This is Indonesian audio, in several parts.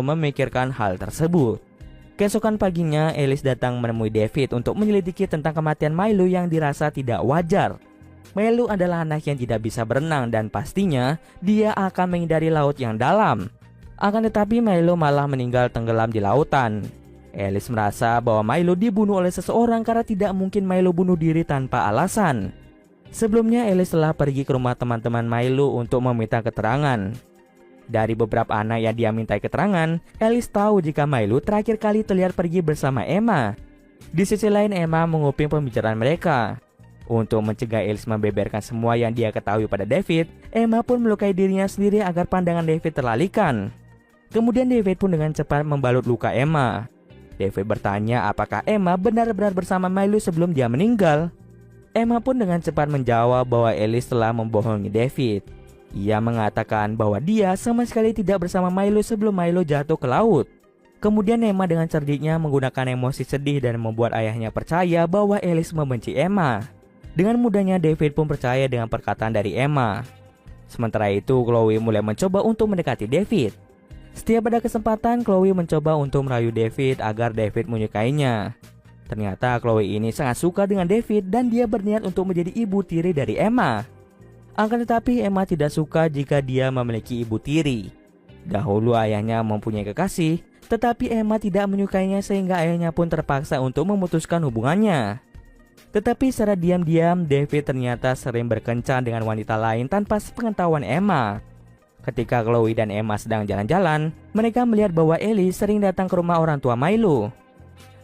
memikirkan hal tersebut. Keesokan paginya, Alice datang menemui David untuk menyelidiki tentang kematian Milo yang dirasa tidak wajar. Milo adalah anak yang tidak bisa berenang dan pastinya dia akan menghindari laut yang dalam. Akan tetapi Milo malah meninggal tenggelam di lautan. Alice merasa bahwa Milo dibunuh oleh seseorang karena tidak mungkin Milo bunuh diri tanpa alasan. Sebelumnya Alice telah pergi ke rumah teman-teman Milo untuk meminta keterangan. Dari beberapa anak yang dia mintai keterangan, Alice tahu jika Milo terakhir kali terlihat pergi bersama Emma. Di sisi lain, Emma menguping pembicaraan mereka. Untuk mencegah Alice membeberkan semua yang dia ketahui pada David, Emma pun melukai dirinya sendiri agar pandangan David teralihkan. Kemudian David pun dengan cepat membalut luka Emma. David bertanya apakah Emma benar-benar bersama Milo sebelum dia meninggal. Emma pun dengan cepat menjawab bahwa Alice telah membohongi David. Ia mengatakan bahwa dia sama sekali tidak bersama Milo sebelum Milo jatuh ke laut. Kemudian Emma dengan cerdiknya menggunakan emosi sedih dan membuat ayahnya percaya bahwa Alice membenci Emma. Dengan mudahnya David pun percaya dengan perkataan dari Emma. Sementara itu Chloe mulai mencoba untuk mendekati David. Setiap ada kesempatan Chloe mencoba untuk merayu David agar David menyukainya. Ternyata Chloe ini sangat suka dengan David dan dia berniat untuk menjadi ibu tiri dari Emma. Akan tetapi Emma tidak suka jika dia memiliki ibu tiri. Dahulu ayahnya mempunyai kekasih, tetapi Emma tidak menyukainya sehingga ayahnya pun terpaksa untuk memutuskan hubungannya. Tetapi secara diam-diam David ternyata sering berkencan dengan wanita lain tanpa sepengetahuan Emma. Ketika Chloe dan Emma sedang jalan-jalan, mereka melihat bahwa Alice sering datang ke rumah orang tua Milo.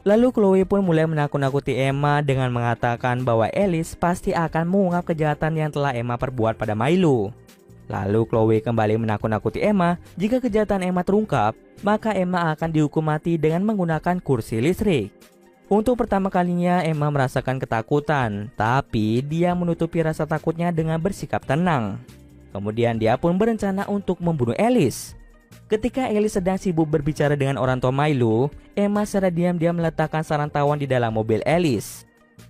Lalu Chloe pun mulai menakut-nakuti Emma dengan mengatakan bahwa Alice pasti akan mengungkap kejahatan yang telah Emma perbuat pada Milo. Lalu Chloe kembali menakut-nakuti Emma, jika kejahatan Emma terungkap, maka Emma akan dihukum mati dengan menggunakan kursi listrik. Untuk pertama kalinya Emma merasakan ketakutan, tapi dia menutupi rasa takutnya dengan bersikap tenang. Kemudian dia pun berencana untuk membunuh Alice. Ketika Alice sedang sibuk berbicara dengan orang tua Milo, Emma secara diam-diam meletakkan sarang tawon di dalam mobil Alice.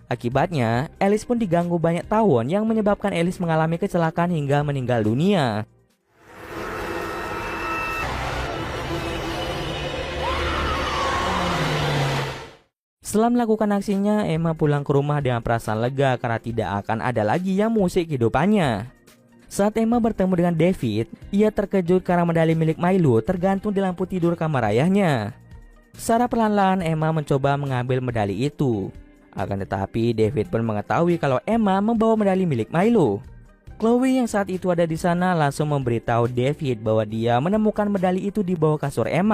Akibatnya, Alice pun diganggu banyak tawon yang menyebabkan Alice mengalami kecelakaan hingga meninggal dunia. Setelah melakukan aksinya, Emma pulang ke rumah dengan perasaan lega karena tidak akan ada lagi yang mengusik kehidupannya. Saat Emma bertemu dengan David, ia terkejut karena medali milik Milo tergantung di lampu tidur kamar ayahnya. Secara perlahan-lahan Emma mencoba mengambil medali itu. Akan tetapi David pun mengetahui kalau Emma membawa medali milik Milo. Chloe yang saat itu ada di sana langsung memberitahu David bahwa dia menemukan medali itu di bawah kasur Emma.